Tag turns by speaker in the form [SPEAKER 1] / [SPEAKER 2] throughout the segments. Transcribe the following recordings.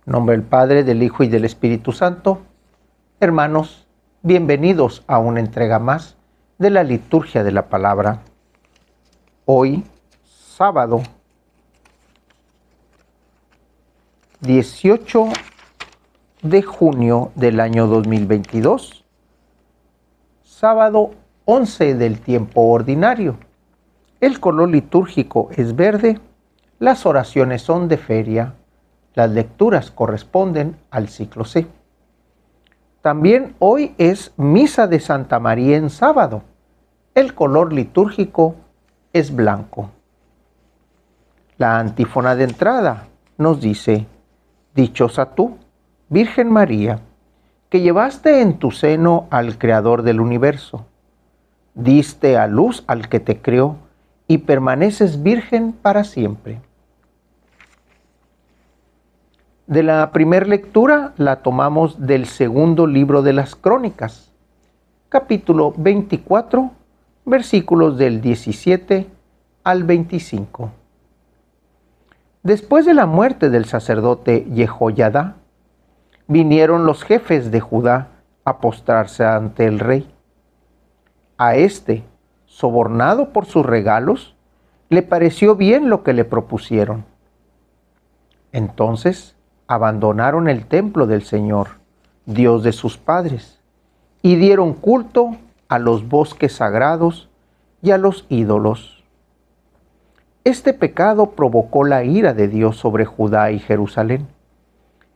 [SPEAKER 1] En nombre del Padre, del Hijo y del Espíritu Santo. Hermanos, bienvenidos a una entrega más de la liturgia de la palabra. Hoy, sábado 18 de junio del año 2022, sábado 11 del tiempo ordinario. El color litúrgico es verde, las oraciones son de feria, las lecturas corresponden al ciclo C. También hoy es Misa de Santa María en sábado. El color litúrgico es blanco. La antífona de entrada nos dice: dichosa tú, Virgen María, que llevaste en tu seno al Creador del universo, diste a luz al que te creó y permaneces virgen para siempre. De la primera lectura la tomamos del segundo libro de las Crónicas, capítulo 24, versículos del 17 al 25. Después de la muerte del sacerdote Jehoiada, vinieron los jefes de Judá a postrarse ante el rey. A este, sobornado por sus regalos, le pareció bien lo que le propusieron. Entonces abandonaron el templo del Señor, Dios de sus padres, y dieron culto a los bosques sagrados y a los ídolos. Este pecado provocó la ira de Dios sobre Judá y Jerusalén.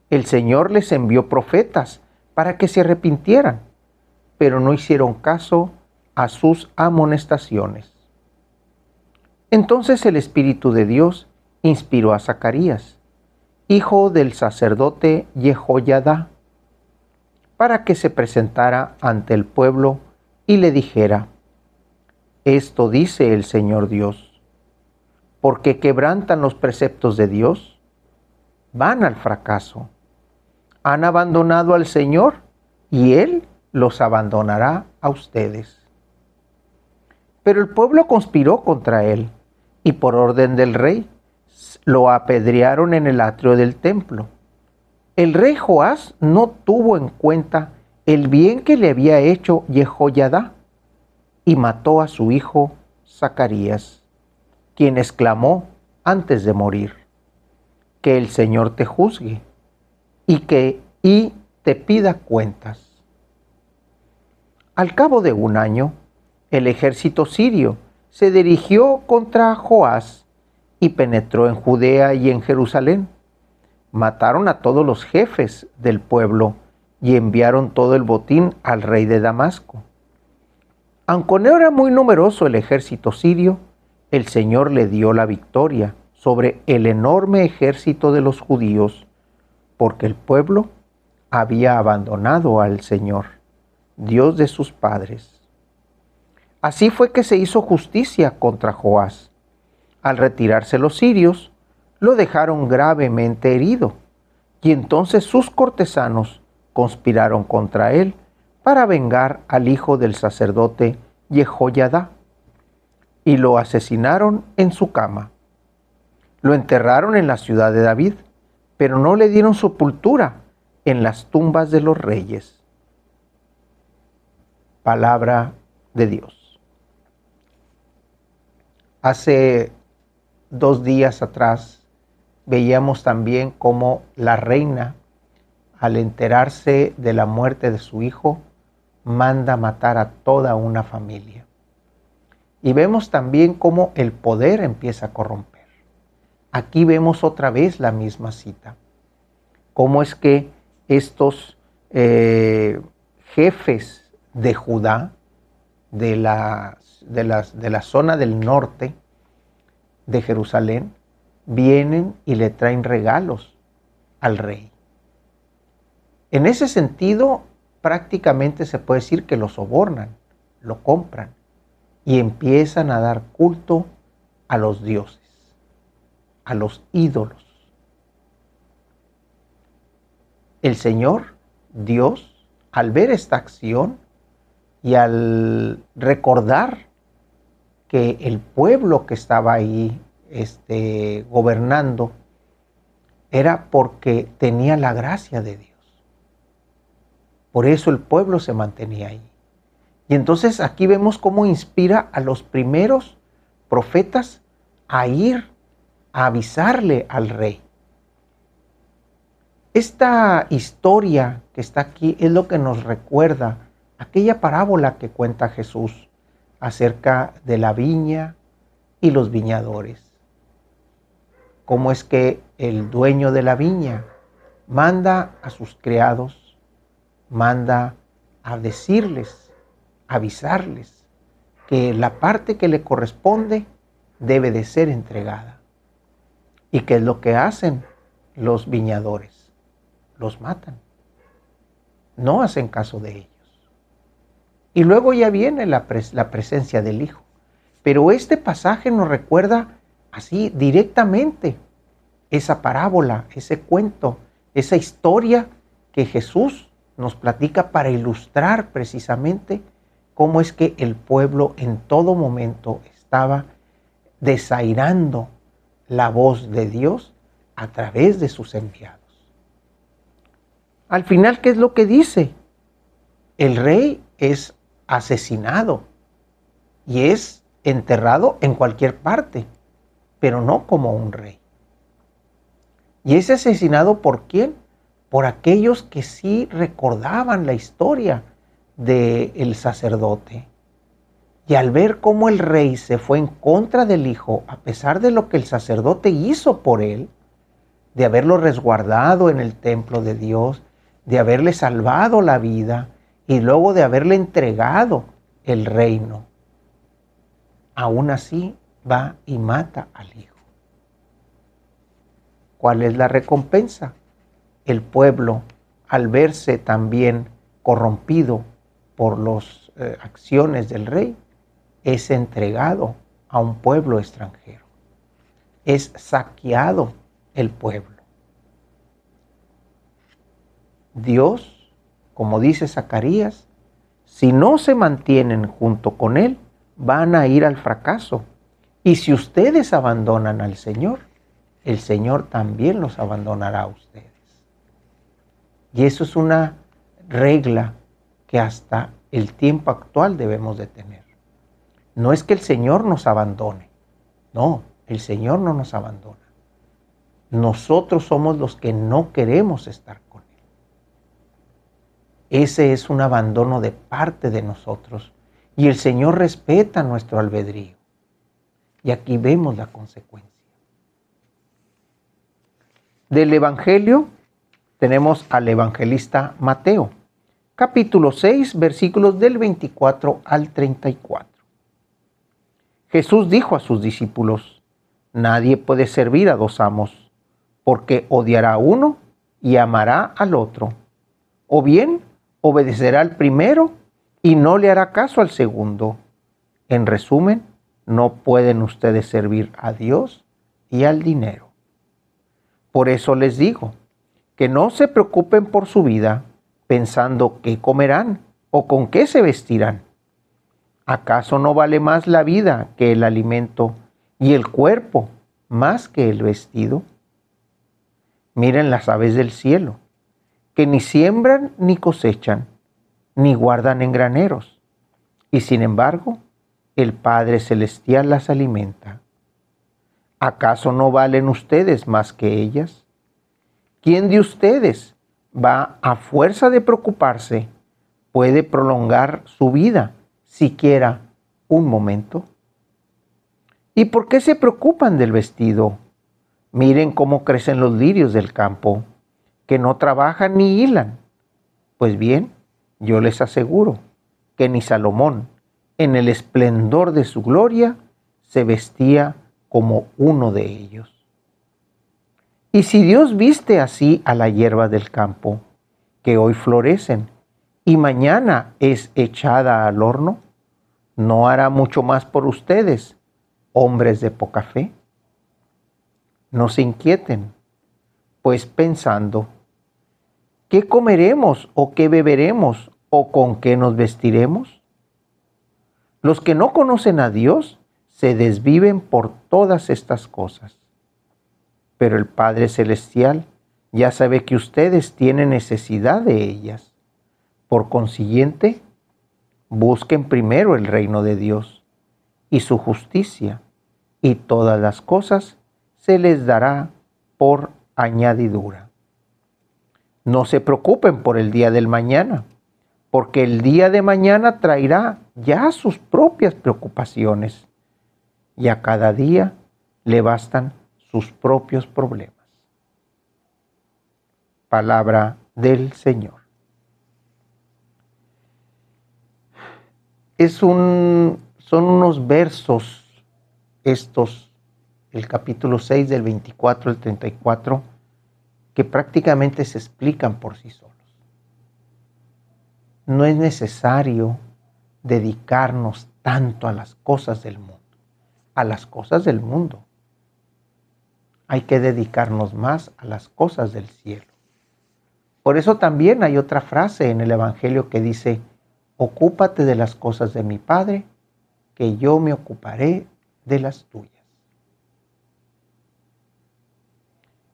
[SPEAKER 1] El Señor les envió profetas para que se arrepintieran, pero no hicieron caso a sus amonestaciones. Entonces el Espíritu de Dios inspiró a Zacarías, hijo del sacerdote Jehoiada, para que se presentara ante el pueblo y le dijera: esto dice el Señor Dios, porque quebrantan los preceptos de Dios, van al fracaso. Han abandonado al Señor y Él los abandonará a ustedes. Pero el pueblo conspiró contra él y por orden del rey lo apedrearon en el atrio del templo. El rey Joás no tuvo en cuenta el bien que le había hecho Jehoiada y mató a su hijo Zacarías, quien exclamó antes de morir: que el Señor te juzgue y te pida cuentas. Al cabo de un año, el ejército sirio se dirigió contra Joás y penetró en Judea y en Jerusalén. Mataron a todos los jefes del pueblo y enviaron todo el botín al rey de Damasco. Aunque no era muy numeroso el ejército sirio, el Señor le dio la victoria sobre el enorme ejército de los judíos, porque el pueblo había abandonado al Señor, Dios de sus padres. Así fue que se hizo justicia contra Joás. Al retirarse los sirios, lo dejaron gravemente herido, y entonces sus cortesanos conspiraron contra él para vengar al hijo del sacerdote Jehoiada, y lo asesinaron en su cama. Lo enterraron en la ciudad de David, pero no le dieron sepultura en las tumbas de los reyes. Palabra de Dios. Hace 2 días atrás veíamos también cómo la reina, al enterarse de la muerte de su hijo, manda matar a toda una familia. Y vemos también cómo el poder empieza a corromper. Aquí vemos otra vez la misma cita. Cómo es que estos jefes de Judá, de la zona del norte de Jerusalén, vienen y le traen regalos al rey. En ese sentido, prácticamente se puede decir que lo sobornan, lo compran y empiezan a dar culto a los dioses, a los ídolos. El Señor, Dios, al ver esta acción y al recordar que el pueblo que estaba ahí gobernando era porque tenía la gracia de Dios. Por eso el pueblo se mantenía ahí. Y entonces aquí vemos cómo inspira a los primeros profetas a ir a avisarle al rey. Esta historia que está aquí es lo que nos recuerda aquella parábola que cuenta Jesús acerca de la viña y los viñadores. Cómo es que el dueño de la viña manda a sus criados, manda a decirles, avisarles que la parte que le corresponde debe de ser entregada. ¿Y qué es lo que hacen los viñadores? Los matan. No hacen caso de ellos. Y luego ya viene la presencia del Hijo. Pero este pasaje nos recuerda así directamente esa parábola, ese cuento, esa historia que Jesús nos platica para ilustrar precisamente cómo es que el pueblo en todo momento estaba desairando la voz de Dios a través de sus enviados. Al final, ¿qué es lo que dice? El rey es asesinado y es enterrado en cualquier parte, pero no como un rey. ¿Y es asesinado por quién? Por aquellos que sí recordaban la historia del sacerdote. Y al ver cómo el rey se fue en contra del hijo, a pesar de lo que el sacerdote hizo por él, de haberlo resguardado en el templo de Dios, de haberle salvado la vida y luego de haberle entregado el reino, aún así va y mata al hijo. ¿Cuál es la recompensa? El pueblo, al verse también corrompido por las acciones del rey, es entregado a un pueblo extranjero. Es saqueado el pueblo. Dios, como dice Zacarías, si no se mantienen junto con Él, van a ir al fracaso. Y si ustedes abandonan al Señor, el Señor también los abandonará a ustedes. Y eso es una regla que hasta el tiempo actual debemos de tener. No es que el Señor nos abandone. No, el Señor no nos abandona. Nosotros somos los que no queremos estar con Él. Ese es un abandono de parte de nosotros. Y el Señor respeta nuestro albedrío. Y aquí vemos la consecuencia. Del Evangelio tenemos al evangelista Mateo, capítulo 6, versículos del 24 al 34. Jesús dijo a sus discípulos: nadie puede servir a dos amos, porque odiará a uno y amará al otro. O bien obedecerá al primero y no le hará caso al segundo. En resumen, no pueden ustedes servir a Dios y al dinero. Por eso les digo, que no se preocupen por su vida, pensando qué comerán o con qué se vestirán. ¿Acaso no vale más la vida que el alimento y el cuerpo más que el vestido? Miren las aves del cielo, que ni siembran ni cosechan, ni guardan en graneros, y sin embargo, el Padre Celestial las alimenta. ¿Acaso no valen ustedes más que ellas? ¿Quién de ustedes va a fuerza de preocuparse, puede prolongar su vida siquiera un momento? ¿Y por qué se preocupan del vestido? Miren cómo crecen los lirios del campo, que no trabajan ni hilan. Pues bien, yo les aseguro que ni Salomón, en el esplendor de su gloria, se vestía como uno de ellos. Y si Dios viste así a la hierba del campo, que hoy florecen y mañana es echada al horno, ¿no hará mucho más por ustedes, hombres de poca fe? No se inquieten, pues pensando, ¿qué comeremos o qué beberemos o con qué nos vestiremos? Los que no conocen a Dios se desviven por todas estas cosas. pero el Padre Celestial ya sabe que ustedes tienen necesidad de ellas. Por consiguiente, busquen primero el reino de Dios y su justicia, y todas las cosas se les dará por añadidura. No se preocupen por el día del mañana, porque el día de mañana traerá ya sus propias preocupaciones, y a cada día le bastan sus propios problemas. Palabra del Señor. Son unos versos estos, el capítulo 6 del 24 al 34, que prácticamente se explican por sí solos. No es necesario dedicarnos tanto a las cosas del mundo. A las cosas del mundo. Hay que dedicarnos más a las cosas del cielo. Por eso también hay otra frase en el Evangelio que dice: ocúpate de las cosas de mi Padre, que yo me ocuparé de las tuyas.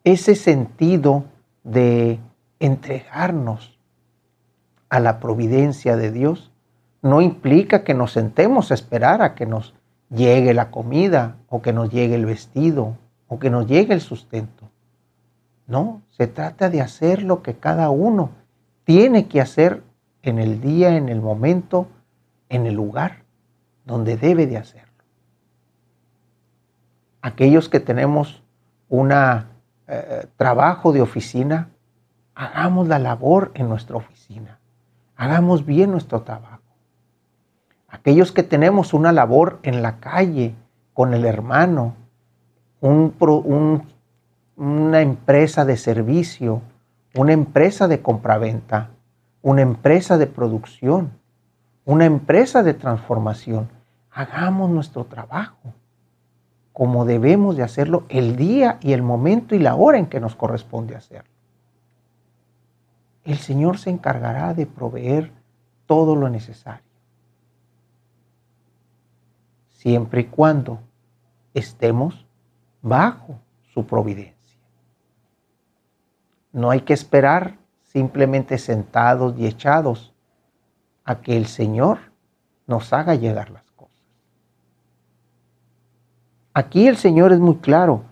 [SPEAKER 1] Ese sentido de entregarnos a la providencia de Dios no implica que nos sentemos a esperar a que nos llegue la comida, o que nos llegue el vestido, o que nos llegue el sustento. No, se trata de hacer lo que cada uno tiene que hacer en el día, en el momento, en el lugar donde debe de hacerlo. Aquellos que tenemos un trabajo de oficina, hagamos la labor en nuestra oficina. Hagamos bien nuestro trabajo. Aquellos que tenemos una labor en la calle, con el hermano, una empresa de servicio, una empresa de compraventa, una empresa de producción, una empresa de transformación, hagamos nuestro trabajo como debemos de hacerlo el día y el momento y la hora en que nos corresponde hacerlo. El Señor se encargará de proveer todo lo necesario, siempre y cuando estemos bajo su providencia. No hay que esperar simplemente sentados y echados a que el Señor nos haga llegar las cosas. Aquí el Señor es muy claro: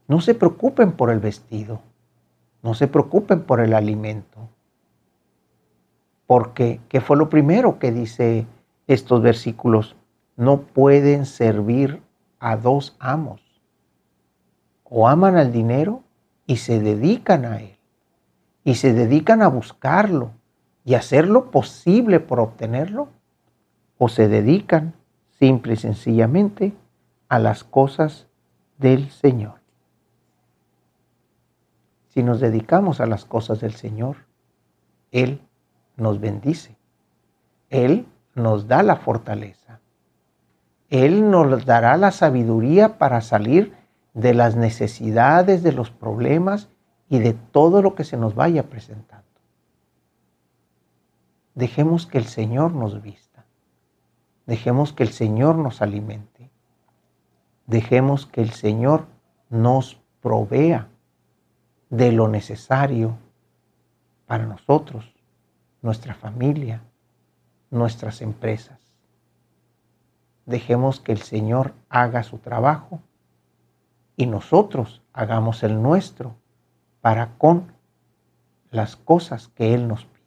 [SPEAKER 1] no se preocupen por el vestido, no se preocupen por el alimento. Porque, ¿qué fue lo primero que dice estos versículos? No pueden servir a dos amos. O aman al dinero y se dedican a él, y se dedican a buscarlo y hacer lo posible por obtenerlo, o se dedican simple y sencillamente a las cosas del Señor. Si nos dedicamos a las cosas del Señor, Él nos bendice. Él nos da la fortaleza. Él nos dará la sabiduría para salir de las necesidades, de los problemas y de todo lo que se nos vaya presentando. Dejemos que el Señor nos vista. Dejemos que el Señor nos alimente. Dejemos que el Señor nos provea de lo necesario para nosotros, nuestra familia, nuestras empresas. Dejemos que el Señor haga su trabajo y nosotros hagamos el nuestro para con las cosas que Él nos pide.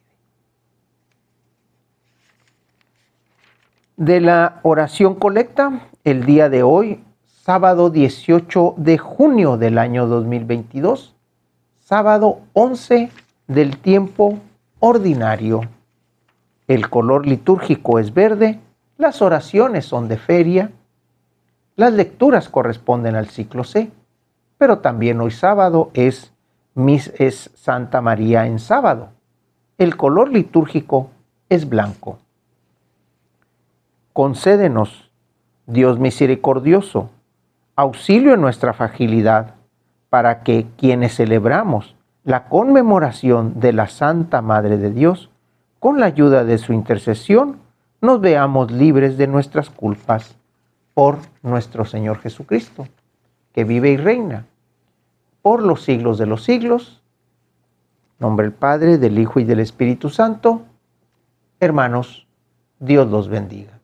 [SPEAKER 1] De la oración colecta, el día de hoy, sábado 18 de junio del año 2022, sábado 11 del tiempo ordinario. El color litúrgico es verde, las oraciones son de feria, las lecturas corresponden al ciclo C, pero también hoy sábado es Santa María en sábado. El color litúrgico es blanco. Concédenos, Dios misericordioso, auxilio en nuestra fragilidad, para que quienes celebramos la conmemoración de la Santa Madre de Dios, con la ayuda de su intercesión, nos veamos libres de nuestras culpas por nuestro Señor Jesucristo, que vive y reina por los siglos de los siglos. En nombre del Padre, del Hijo y del Espíritu Santo. Hermanos, Dios los bendiga.